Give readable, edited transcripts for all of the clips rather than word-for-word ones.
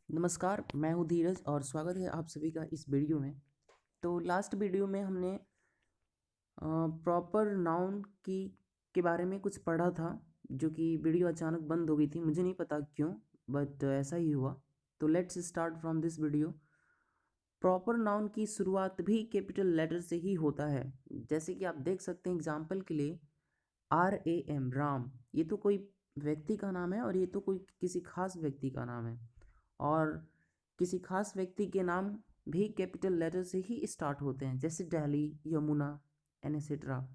नमस्कार, मैं हूँ धीरज और स्वागत है आप सभी का इस वीडियो में। तो लास्ट वीडियो में हमने प्रॉपर नाउन की के बारे में कुछ पढ़ा था, जो कि वीडियो अचानक बंद हो गई थी, मुझे नहीं पता क्यों, बट ऐसा ही हुआ। तो let's start from this video. Proper noun की शुरुआत भी कैपिटल लेटर से ही होता है। जैसे कि आप देख सकते हैं, एग्जाम्पल के लिए RAM, राम, ये तो कोई व्यक्ति का नाम है और ये तो कोई किसी खास व्यक्ति का नाम है। और किसी खास व्यक्ति के नाम भी कैपिटल लेटर से ही स्टार्ट होते हैं, जैसे Delhi, Yamuna and etcetera.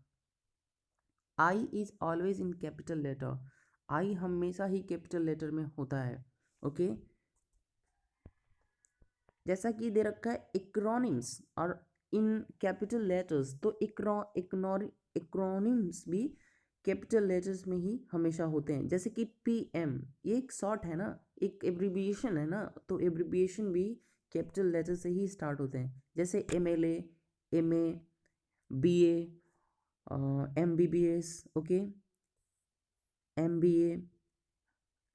I is always in capital letter. I हमेशा ही कैपिटल लेटर में होता है। ओके, जैसा कि दे रखा है इक्रोनिम्स और इन कैपिटल लेटर्स, तो इक्रोनिम्स भी कैपिटल लेटर्स में ही हमेशा होते हैं। जैसे कि PM, ये एक शॉर्ट है ना, एक एब्रिविएशन है ना, तो एब्रिविएशन भी कैपिटल लेटर से ही स्टार्ट होते हैं। जैसे MLA, MA, BA, MBBS, okay, MBA,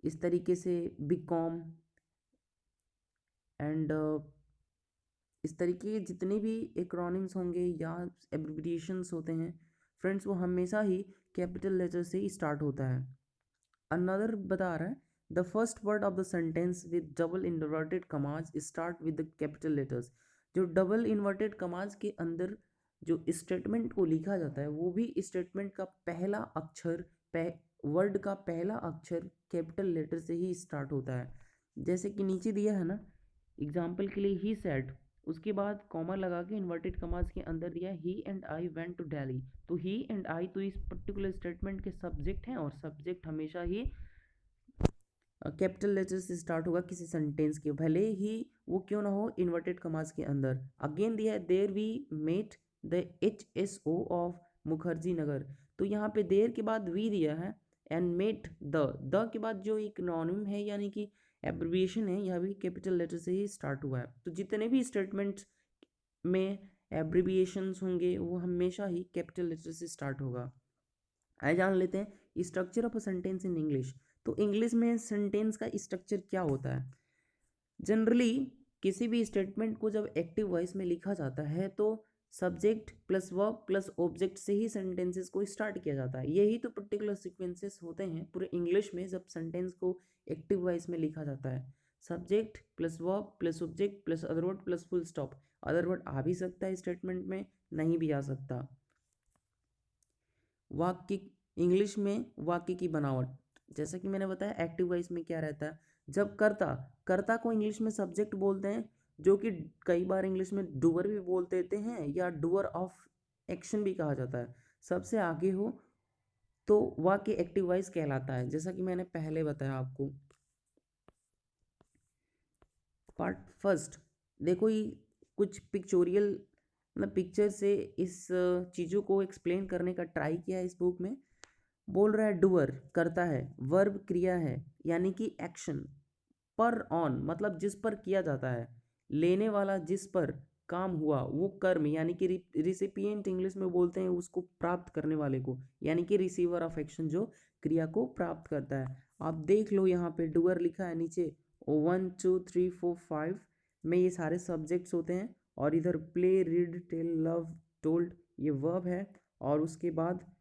इस तरीके से BCom एंड इस तरीके के जितने भी एक्रोनिम्स होंगे या एब्रिविएशंस होते हैं फ्रेंड्स, वो हमेशा ही कैपिटल लेटर से ही स्टार्ट होता है। अनदर बता रहा है, the first word of the sentence with double inverted commas start with the capital letters. जो डबल इन्वर्टेड कमाज के अंदर जो स्टेटमेंट को लिखा जाता है, वो भी स्टेटमेंट का पहला अक्षर, वर्ड का पहला अक्षर कैपिटल लेटर से ही स्टार्ट होता है। जैसे कि नीचे दिया है ना, एग्जाम्पल के लिए ही सेड, उसके बाद कॉमा लगा के इन्वर्टेड कमाज के अंदर दिया he and I went to Delhi. तो ही एंड आई तो इस पर्टिकुलर स्टेटमेंट के सब्जेक्ट हैं और सब्जेक्ट हमेशा ही कैपिटल लेटर से स्टार्ट होगा किसी सेंटेंस के, भले ही वो क्यों ना हो इन्वर्टेड कमाज के अंदर। अगेन दिया है there we met the HSO of Mukherjee Nagar. तो यहाँ पे देर के बाद वी दिया है एंड मेट द के बाद जो इक्नोनिम है यानी कि एब्रिविएशन है, यह भी कैपिटल लेटर से ही स्टार्ट हुआ है। तो जितने भी स्टेटमेंट्स में एब्रिविएशंस होंगे वो हमेशा ही कैपिटल लेटर से स्टार्ट होगा। आइए जान लेते हैं structure of a sentence in English. तो इंग्लिश में सेंटेंस का स्ट्रक्चर क्या होता है? जनरली किसी भी स्टेटमेंट को जब एक्टिव वॉइस में लिखा जाता है तो subject plus verb plus object से ही सेंटेंसेस को स्टार्ट किया जाता है। यही तो पर्टिकुलर सीक्वेंसेस होते हैं पूरे इंग्लिश में जब सेंटेंस को एक्टिव वॉइस में लिखा जाता है। Subject plus verb plus object plus other word plus full stop. Other word आ भी सकता है स्टेटमेंट में, नहीं भी आ सकता। वाक्य, इंग्लिश में वाक्य की बनावट, जैसा कि मैंने बताया एक्टिव वॉइस में क्या रहता है, जब कर्ता, कर्ता को इंग्लिश में सब्जेक्ट बोलते हैं, जो कि कई बार इंग्लिश में डूअर भी बोल देते हैं या डूअर ऑफ एक्शन भी कहा जाता है, सबसे आगे हो तो वाक्य एक्टिव वॉइस कहलाता है, जैसा कि मैंने पहले बताया आपको। पार्ट फर्स्ट, देखो ये कुछ पिक्चोरियल मतलब पिक्चर से इस चीज़ों को एक्सप्लेन करने का ट्राई किया है इस बुक में। बोल रहा है डूअर करता है, वर्ब क्रिया है यानी कि एक्शन, पर ऑन मतलब जिस पर किया जाता है, लेने वाला जिस पर काम हुआ वो कर्म यानी कि रिसिपिएंट इंग्लिश में बोलते हैं उसको प्राप्त करने वाले को, यानी कि रिसीवर ऑफ एक्शन जो क्रिया को प्राप्त करता है। आप देख लो यहाँ पे डूअर लिखा है नीचे, 1 2 3 4 5 में ये सारे सब्जेक्ट्स होते हैं और इधर play read tell love told ये वर्ब है, और उसके बाद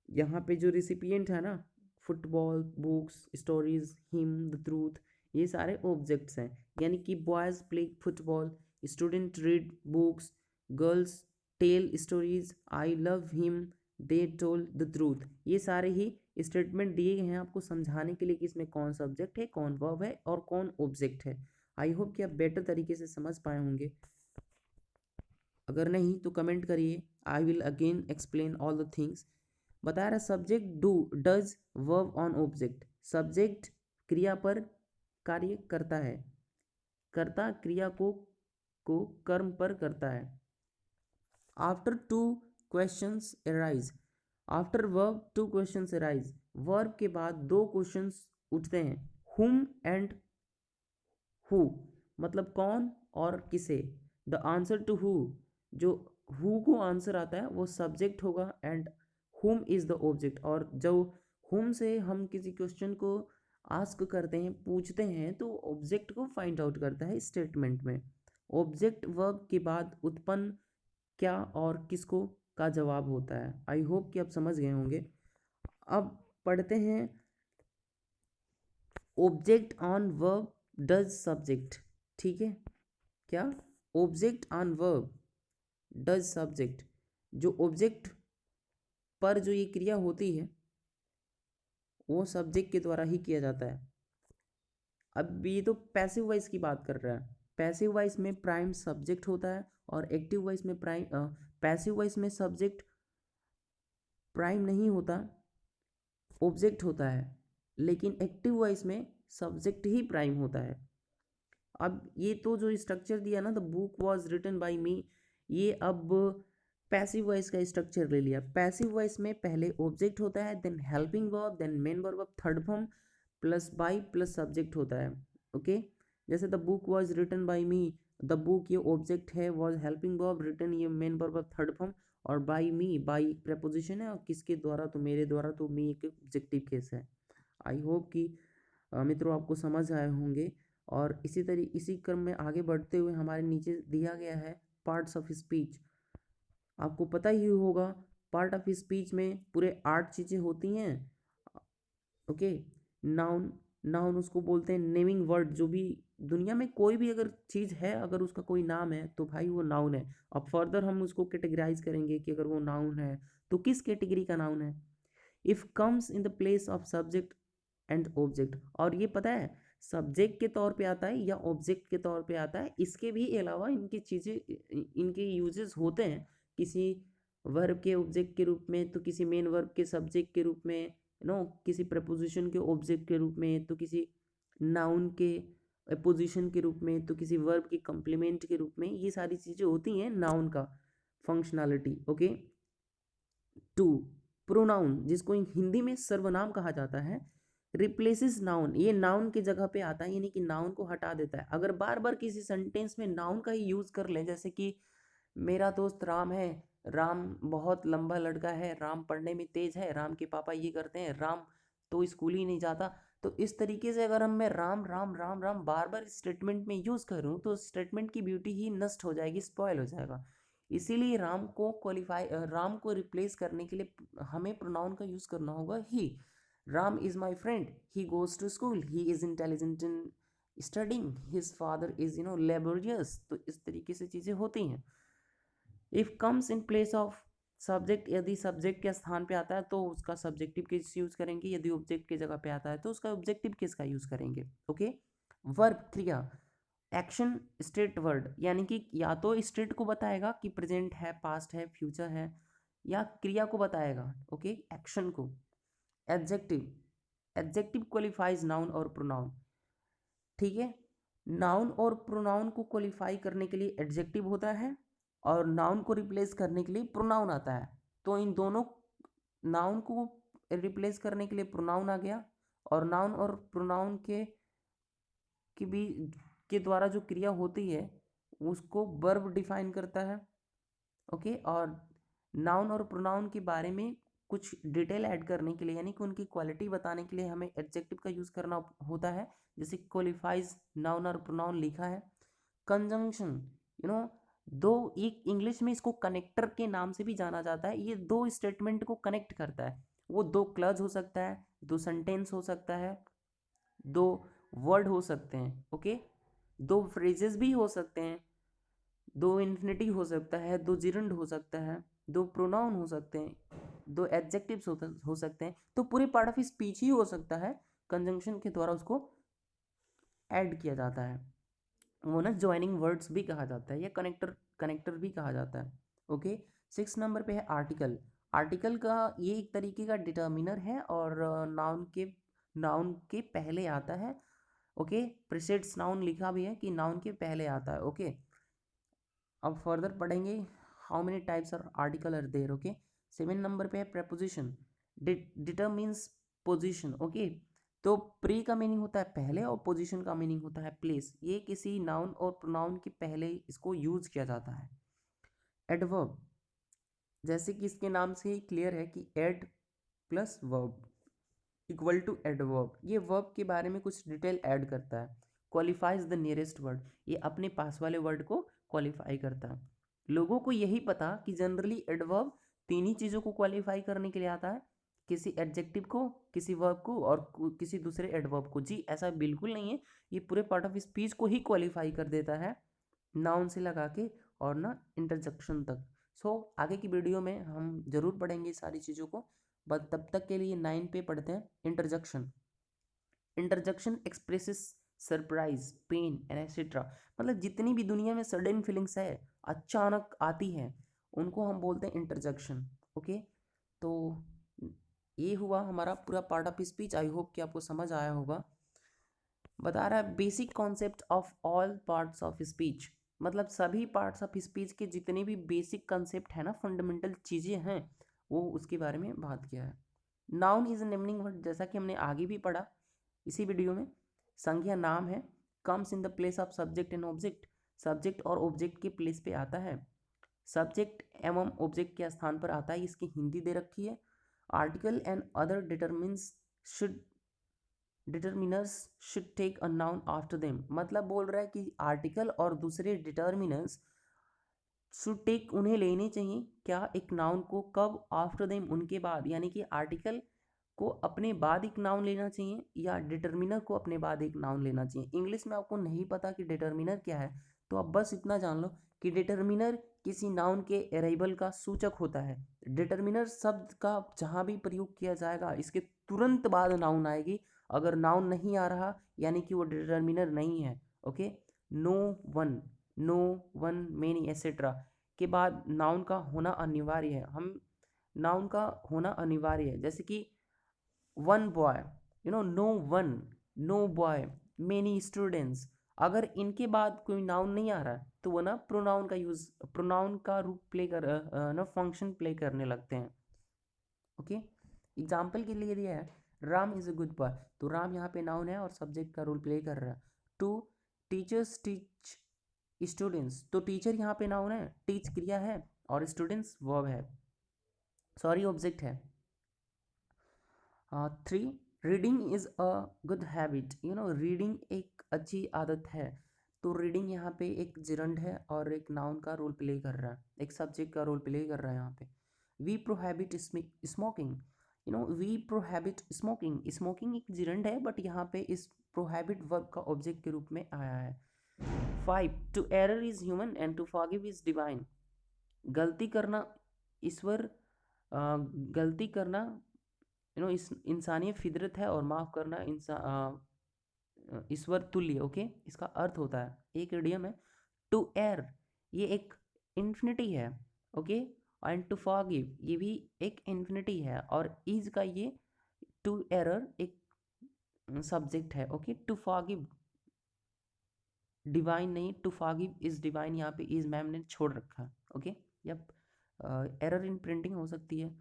यहाँ पे जो रिसिपिएंट है ना, football, books, stories, him, the truth, ये सारे ऑब्जेक्ट्स हैं। यानी कि boys play football, student read books, girls tell stories, I love him, they told the truth, ये सारे ही स्टेटमेंट दिए गए हैं आपको समझाने के लिए कि इसमें कौन सब्जेक्ट है, कौन वर्ब है और कौन ऑब्जेक्ट है। आई होप कि आप बेटर तरीके से समझ पाए होंगे। अगर नहीं तो कमेंट करिए, I will again explain all the things. बता रहा subject do does verb on object, subject क्रिया पर कार्य करता है, कर्ता क्रिया को कर्म पर करता है। After two questions arise, after verb two questions arise, verb के बाद दो क्वेश्चंस उठते हैं, हुम एंड हु, मतलब कौन और किसे। द आंसर टू हु, जो हु को आंसर आता है वो सब्जेक्ट होगा एंड हुम इज द ऑब्जेक्ट, और जो हुम से हम किसी क्वेश्चन को आस्क करते हैं, पूछते हैं, तो ऑब्जेक्ट को फाइंड आउट करता है स्टेटमेंट में। ऑब्जेक्ट वर्ब के बाद उत्पन्न क्या और किसको का जवाब होता है। आई होप कि आप समझ गए होंगे। अब पढ़ते हैं object on verb does subject. ठीक है, क्या? Object on verb does subject, जो ऑब्जेक्ट पर जो ये क्रिया होती है वो सब्जेक्ट के द्वारा ही किया जाता है। अब ये तो पैसिव वॉइस की बात कर रहा है। पैसिव वॉइस में प्राइम सब्जेक्ट होता है और एक्टिव वॉइस में पैसिव वॉइस में सब्जेक्ट प्राइम नहीं होता, ऑब्जेक्ट होता है, लेकिन एक्टिव वॉइस में सब्जेक्ट ही प्राइम होता है। अब ये तो जो स्ट्रक्चर दिया ना, the book was written by me, ये अब पैसिव वॉइस का स्ट्रक्चर ले लिया। पैसिव वॉइस में पहले ऑब्जेक्ट होता है, then helping verb, then main verb, अब third form plus by plus subject होता है। ओके, जैसे the book was written by me, the book ये ऑब्जेक्ट है, वॉज हेल्पिंग वर्ब, रिटन ये मेन वर्ब अब थर्ड फॉर्म, और बाई मी, बाई प्रपोजिशन है, और किसके द्वारा, तो मेरे द्वारा, तो मी एक ऑब्जेक्टिव केस है। आई होप कि मित्रों आपको समझ आए होंगे। और इसी क्रम में आगे बढ़ते हुए हमारे नीचे दिया गया है पार्ट्स ऑफ स्पीच। आपको पता ही होगा पार्ट ऑफ स्पीच में पूरे 8 चीज़ें होती हैं। ओके, नाउन, नाउन उसको बोलते हैं नेमिंग वर्ड। जो भी दुनिया में कोई भी अगर चीज़ है, अगर उसका कोई नाम है तो भाई वो नाउन है। अब फर्दर हम उसको कैटेगराइज करेंगे कि अगर वो नाउन है तो किस कैटेगरी का नाउन है। If comes in the place of subject and object, और ये पता है सब्जेक्ट के तौर पे आता है या ऑब्जेक्ट के तौर पे आता है। इसके भी अलावा इनकी चीज़ें, इनके यूजेस होते हैं, किसी वर्ब के ऑब्जेक्ट के रूप में, तो किसी मेन वर्ब के सब्जेक्ट के रूप में, किसी प्रपोजिशन के ऑब्जेक्ट के रूप में, तो किसी नाउन के पोजीशन के रूप में, तो किसी वर्ब के कम्प्लीमेंट के रूप में। ये सारी चीज़ें होती हैं नाउन का फंक्शनैलिटी। ओके, टू, प्रोनाउन, जिसको हिंदी में सर्वनाम कहा जाता है, रिप्लेसेस नाउन, ये नाउन की जगह पे आता है, यानी कि नाउन को हटा देता है। अगर बार बार किसी सेंटेंस में नाउन का ही यूज कर ले, जैसे कि मेरा दोस्त राम है, राम बहुत लंबा लड़का है, राम पढ़ने में तेज है, राम के पापा ये करते हैं, राम तो स्कूल ही नहीं जाता, तो इस तरीके से अगर हम मैं राम राम राम राम बार बार स्टेटमेंट में यूज करूँ तो स्टेटमेंट की ब्यूटी ही नष्ट हो जाएगी, स्पॉयल हो जाएगा। इसीलिए राम को रिप्लेस करने के लिए हमें प्रोनाउन का यूज करना होगा he. Ram is my friend, he goes to school, he is intelligent in studying, his father is laborious. तो इस तरीके से चीजें होती हैं। If comes in place of subject, यदि सब्जेक्ट के स्थान पे आता है तो उसका सब्जेक्टिव केस यूज करेंगे, यदि ऑब्जेक्ट की जगह पे आता है तो उसका ऑब्जेक्टिव केस का यूज करेंगे। ओके, वर्ब, क्रिया, एक्शन, स्टेट वर्ड, यानी कि या तो स्टेट को बताएगा कि प्रेजेंट है, पास्ट है, फ्यूचर है, या क्रिया को बताएगा। ओके, एक्शन को। एडजेक्टिव, एडजेक्टिव क्वालिफाइज नाउन और प्रोनाउन। ठीक है, नाउन और प्रोनाउन को क्वालिफाई करने के लिए एडजेक्टिव होता है और नाउन को रिप्लेस करने के लिए प्रोनाउन आता है। तो इन दोनों, नाउन को रिप्लेस करने के लिए प्रोनाउन आ गया, और नाउन और प्रोनाउन के भी के द्वारा जो क्रिया होती है उसको वर्ब डिफाइन करता है। ओके, और नाउन और प्रोनाउन के बारे में कुछ डिटेल ऐड करने के लिए, यानी कि उनकी क्वालिटी बताने के लिए हमें एडजेक्टिव का यूज़ करना होता है, जैसे क्वालिफाइज नाउन और प्रोनाउन लिखा है। कंजंक्शन, यू नो दो, एक इंग्लिश में इसको कनेक्टर के नाम से भी जाना जाता है। ये दो स्टेटमेंट को कनेक्ट करता है। वो दो क्लज हो सकता है, दो सेंटेंस हो सकता है, दो वर्ड हो सकते हैं। ओके, दो फ्रेजेस भी हो सकते हैं, दो इन्फिनिटी हो सकता है, दो जिरंड हो सकता है, दो प्रोनाउन हो सकते हैं, दो एडजेक्टिव्स हो सकते हैं। तो पूरे पार्ट ऑफ स्पीच ही हो सकता है, कंजंक्शन के द्वारा उसको ऐड किया जाता है। वो ना ज्वाइनिंग वर्ड्स भी कहा जाता है, या कनेक्टर कनेक्टर भी कहा जाता है। ओके, 6 नंबर पे है आर्टिकल। आर्टिकल का ये एक तरीके का डिटर्मिनर है और नाउन के पहले आता है। ओके, प्रीसेट्स नाउन लिखा भी है कि नाउन के पहले आता है। ओके, अब फर्दर पढ़ेंगे how many types are article are there. Okay, 7 number पे है प्रपोजिशन, डिटरमिन्स पोजिशन। ओके, तो प्री का मीनिंग होता है पहले और पोजीशन का मीनिंग होता है प्लेस। ये किसी नाउन और प्रोनाउन के पहले इसको यूज किया जाता है। एडवर्ब, जैसे कि इसके नाम से ही क्लियर है कि ad plus verb, equal to adverb, ये वर्ब के बारे में कुछ डिटेल ऐड करता है। क्वालिफाइज द नियरेस्ट वर्ड, ये अपने पास वाले वर्ड को क्वालिफाई करता है। लोगों को यही पता कि जनरली एडवर्ब तीन ही चीज़ों को क्वालिफाई करने के लिए आता है, किसी एडजेक्टिव को, किसी वर्ब को और किसी दूसरे एडवर्ब को। जी ऐसा बिल्कुल नहीं है, ये पूरे पार्ट ऑफ स्पीच को ही क्वालिफाई कर देता है, नाउन से लगा के और ना इंटरजेक्शन तक। आगे की वीडियो में हम जरूर पढ़ेंगे सारी चीज़ों को, बट तब तक के लिए 9 पे पढ़ते हैं interjection. Interjection expresses surprise, pain and etcetera, मतलब जितनी भी दुनिया में सडन फीलिंग्स है, अचानक आती हैं, उनको हम बोलते हैं इंटरजेक्शन। ओके, तो ये हुआ हमारा पूरा part of speech. I hope कि आपको समझ आया होगा। बता रहा है basic concept of all parts of speech, मतलब सभी पार्ट्स ऑफ स्पीच के जितने भी बेसिक कंसेप्ट है ना, फंडामेंटल चीज़ें हैं, वो उसके बारे में बात किया है। नाउन इज नेमिंग वर्ड, जैसा कि हमने आगे भी पढ़ा इसी वीडियो में। संज्ञा नाम है, comes in the place of subject and object, subject और ऑब्जेक्ट के प्लेस पे आता है। सब्जेक्ट एवं ऑब्जेक्ट के स्थान पर आता है, इसकी हिंदी दे रखी है। Article and other determiners should take a noun after them, मतलब बोल रहा है कि आर्टिकल और दूसरे डिटर्मिनर्स शुड टेक, उन्हें लेने चाहिए क्या, एक नाउन को, कब, आफ्टर देम, उनके बाद, यानी कि आर्टिकल को अपने बाद एक नाउन लेना चाहिए या डिटर्मिनर को अपने बाद एक नाउन लेना चाहिए। इंग्लिश में आपको नहीं पता कि डिटर्मिनर क्या है, तो आप बस इतना जान लो कि डिटर्मिनर किसी नाउन के अराइवल का सूचक होता है। डिटर्मिनर शब्द का जहाँ भी प्रयोग किया जाएगा, इसके तुरंत बाद नाउन आएगी। अगर नाउन नहीं आ रहा यानी कि वो डिटर्मिनर नहीं है। Okay, no one, no one, many etcetera के बाद नाउन का होना अनिवार्य है। हम नाउन का होना अनिवार्य है, जैसे कि one boy, no one, no boy, many students. अगर इनके बाद कोई नाउन नहीं आ रहा तो वो ना प्रोनाउन का यूज, प्रोनाउन का रूप प्ले कर ना फंक्शन प्ले करने लगते हैं। ओके, एग्जाम्पल के लिए दिया है Ram is a good boy, तो राम यहाँ पे नाउन है और सब्जेक्ट का रोल प्ले कर रहा है। टू टीचर्स टीच स्टूडेंट्स, तो टीचर यहाँ पे नाउन है, टीच क्रिया है और स्टूडेंट्स वर्ब है, सॉरी ऑब्जेक्ट है। 3 reading is a good habit, reading एक अच्छी आदत है, तो रीडिंग यहाँ पे एक जिरंड है और एक नाउन का रोल प्ले कर रहा है, एक सब्जेक्ट का रोल प्ले कर रहा है यहाँ पे। We prohibit smoking, we prohibit smoking, smoking एक जिरंड है बट यहाँ पे इस प्रोहैबिट वर्ब का ऑब्जेक्ट के रूप में आया है। 5 to err is human and to forgive is divine, गलती करना ईश्वर, गलती करना इस इंसानी फितरत है और माफ़ करना ईश्वर तुल्य। ओके, इसका अर्थ होता है, एक इडियम है। टू एर, ये एक इन्फिनिटी है। ओके, एंड टू फॉरगिव, ये भी एक इन्फिनिटी है और इज का ये टू एरर एक सब्जेक्ट है। ओके, टू फॉरगिव डिवाइन नहीं, टू फॉरगिव इज डिवाइन, यहाँ पे इज मैम ने छोड़ रखा है। ओके, या एरर इन प्रिंटिंग हो सकती है।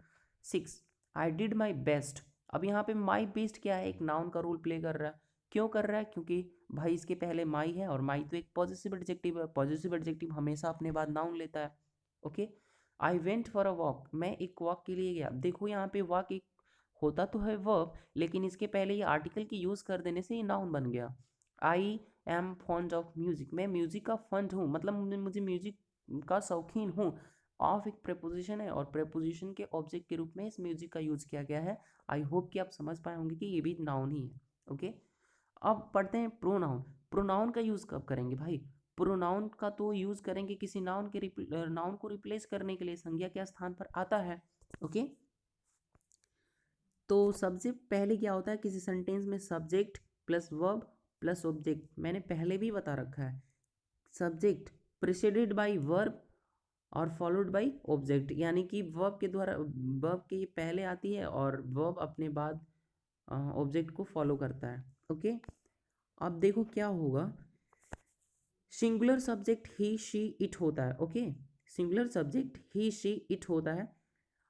6 आई डिड माई बेस्ट, अब यहाँ पे माई बेस्ट क्या है, एक नाउन का रोल प्ले कर रहा है। क्यों कर रहा है, क्योंकि भाई इसके पहले माई है और माई तो एक पॉजिटिव एडजेक्टिव है, पॉजिटिव एडजेक्टिव हमेशा अपने बाद नाउन लेता है। Okay, I went for a walk, मैं एक वॉक के लिए गया। देखो यहाँ पे वॉक एक होता तो है वर्ब, लेकिन इसके पहले ये आर्टिकल की यूज़ कर देने से ये नाउन बन गया। I am fond of music, मैं म्यूजिक का फंड हूँ, मतलब मुझे म्यूजिक का शौकीन हूँ। ऑफ एक प्रेपोजिशन है और प्रेपोजिशन के ऑब्जेक्ट के रूप में इस म्यूजिक का यूज़ किया गया है। आई होप कि आप समझ पाए होंगे कि ये भी नाउन ही है। ओके, अब पढ़ते हैं प्रोनाउन। प्रोनाउन का यूज़ कब करेंगे भाई, प्रोनाउन का तो यूज़ करेंगे किसी नाउन के नाउन को रिप्लेस करने के लिए, संज्ञा के स्थान पर आता है। ओके, तो सबसे पहले क्या होता है, किसी सेंटेंस में subject plus verb plus object, मैंने पहले भी बता रखा है। सब्जेक्ट प्रिसीडेड बाय वर्ब और फॉलोड बाय ऑब्जेक्ट, यानी कि वर्ब के द्वारा, वर्ब के पहले आती है और वर्ब अपने बाद ऑब्जेक्ट को फॉलो करता है। ओके, अब देखो क्या होगा, singular subject he she it होता है। Okay, singular subject he she it होता है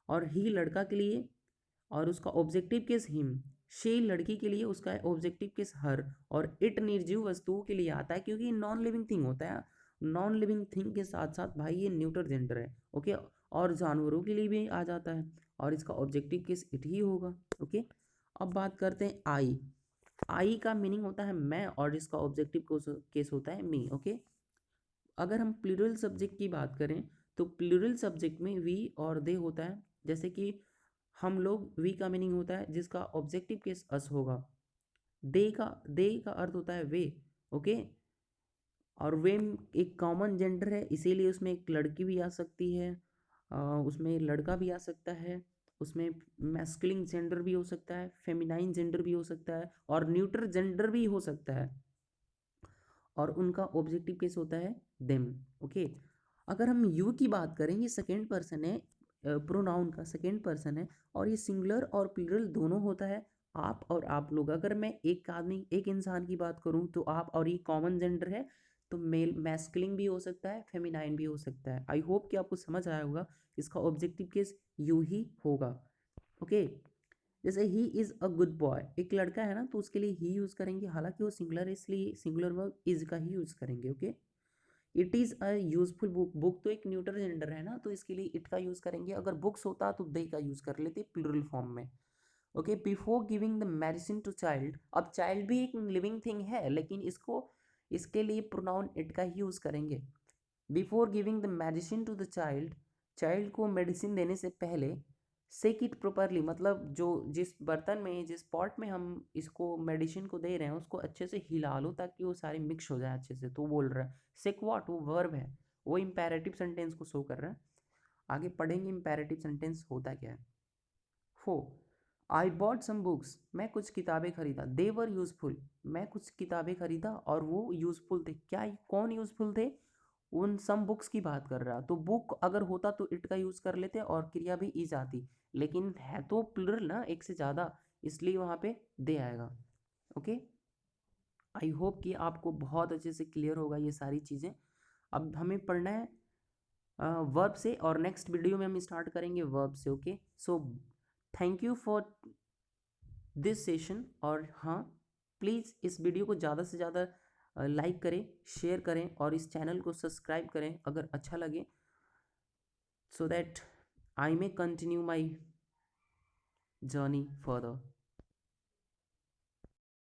और ही लड़का के लिए और उसका ऑब्जेक्टिव केस हिम, शी लड़की के लिए उसका ऑब्जेक्टिव केस हर, और इट निर्जीव वस्तुओं के लिए आता है क्योंकि नॉन लिविंग थिंग होता है। नॉन लिविंग थिंग के साथ साथ भाई ये न्यूटर जेंडर है। ओके, और जानवरों के लिए भी आ जाता है और इसका ऑब्जेक्टिव केस इट ही होगा। ओके, अब बात करते हैं आई। आई का मीनिंग होता है मैं और इसका ऑब्जेक्टिव केस होता है मी। ओके, अगर हम प्लूरल सब्जेक्ट की बात करें तो प्लूरल सब्जेक्ट में वी और दे होता है। जैसे कि हम लोग, वी का मीनिंग होता है जिसका ऑब्जेक्टिव केस अस होगा। दे का अर्थ होता है वे। ओके, और वे एक कॉमन जेंडर है, इसीलिए उसमें एक लड़की भी आ सकती है, उसमें लड़का भी आ सकता है, उसमें मैस्कुलिन जेंडर भी हो सकता है, फेमिनाइन जेंडर भी हो सकता है और न्यूट्रल जेंडर भी हो सकता है। और उनका ऑब्जेक्टिव केस होता है देम। ओके, अगर हम यू की बात करें, ये सेकेंड पर्सन है, प्रोनाउन का सेकेंड पर्सन है और ये सिंगुलर और प्लूरल दोनों होता है। आप और आप लोग, अगर मैं एक आदमी एक इंसान की बात करूं तो आप, और ये कॉमन जेंडर है तो मेल मैस्कुलिन भी हो सकता है, फेमिनाइन भी हो सकता है। आई होप कि आपको समझ आया होगा, इसका ऑब्जेक्टिव केस यू ही होगा। ओके, जैसे he is a good boy, एक लड़का है ना तो उसके लिए ही यूज़ करेंगे, हालांकि वो सिंगुलर है इसलिए सिंगुलर वर्ब इज का ही यूज़ करेंगे। Okay, it is a useful book, book तो एक न्यूट्रल जेंडर है ना तो इसके लिए इट का यूज़ करेंगे। अगर बुक्स होता तो दे का यूज़ कर लेते प्लूरल फॉर्म में। Okay, before giving the medicine to child, अब चाइल्ड भी एक लिविंग थिंग है लेकिन इसके लिए प्रोनाउन इट का ही यूज़ करेंगे। Before giving the medicine to the child, child को मेडिसिन देने से पहले सेक इट प्रॉपरली, मतलब जो जिस बर्तन में, जिस पॉट में हम इसको मेडिसिन को दे रहे हैं उसको अच्छे से हिला लो ताकि वो सारे मिक्स हो जाए अच्छे से। तो वो बोल रहा है सेक व्हाट, वो वर्ब है, वो इम्पेरेटिव सेंटेंस को शो कर रहा है। आगे पढ़ेंगे इम्पेरेटिव सेंटेंस होता क्या है। फो, आई बॉट सम बुक्स, मैं कुछ किताबें खरीदा। दे वर यूजफुल, मैं कुछ किताबें खरीदा और वो यूजफुल थे। क्या कौन यूजफुल थे? उन सम बुक्स की बात कर रहा, तो बुक अगर होता तो इट का यूज़ कर लेते और क्रिया भी इज आती, लेकिन है तो प्लुरल ना, एक से ज़्यादा, इसलिए वहाँ पे दे आएगा। ओके, आई होप कि आपको बहुत अच्छे से क्लियर होगा ये सारी चीज़ें। अब हमें पढ़ना है वर्ब से, और नेक्स्ट वीडियो में हम स्टार्ट करेंगे वर्ब से। Okay, so thank you for this session. और हाँ, प्लीज़ इस वीडियो को ज़्यादा से ज़्यादा लाइक करें, शेयर करें और इस चैनल को सब्सक्राइब करें अगर अच्छा लगे, so that I may continue my journey further.